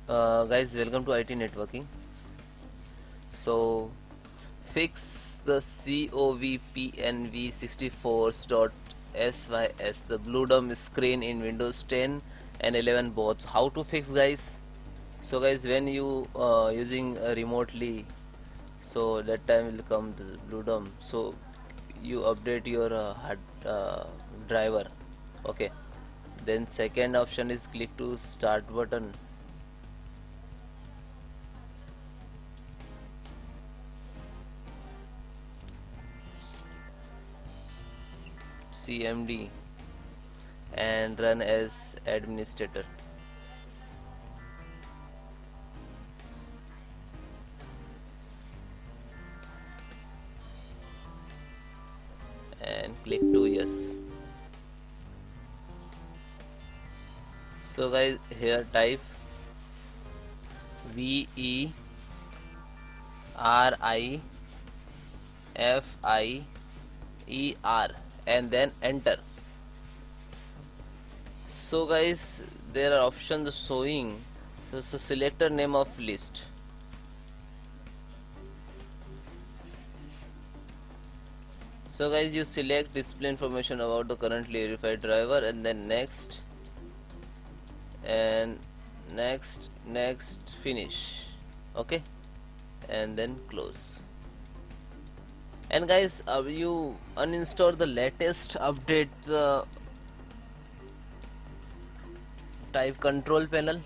Guys, welcome to IT networking. So fix the covpnv64.sys, the blue dome screen in Windows 10 and 11 both. How to fix, guys? So guys, when you using remotely, so that time will come the blue dome, so you update your hard driver. Okay, then second option is click to start button. CMD and run as administrator, and click to yes. So guys, here type VERIFIER and then enter. So guys, there are options showing. So select a name of list. So guys, you select display information about the currently verified driver and then next and next finish. Okay, and then close. And guys, you uninstall the latest update, type control panel,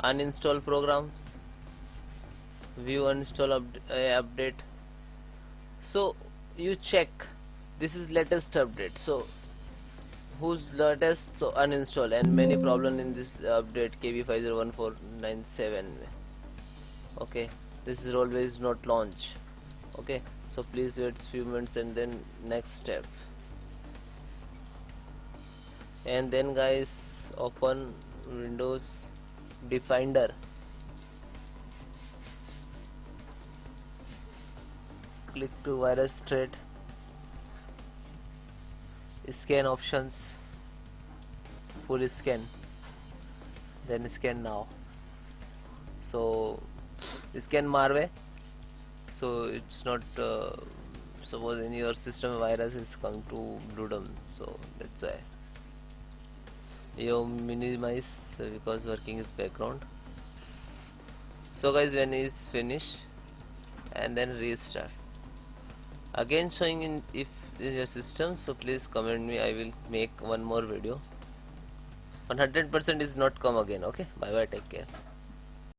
uninstall programs, view uninstall update. So you check this is latest update, so who's latest, so uninstall, and many problem in this update KB501497. Okay, this is always not launch. Okay, so please wait few minutes and then next step. And then guys, open Windows Defender, click to virus threat, scan options, full scan, then scan now. So scan Marve, so it's not suppose in your system virus is come to Bloodum, so that's why you minimize because working is background. So guys, when is finished and then restart again showing in if is your system, so please comment me, I will make one more video. 100% is not come again. Okay, bye bye, take care.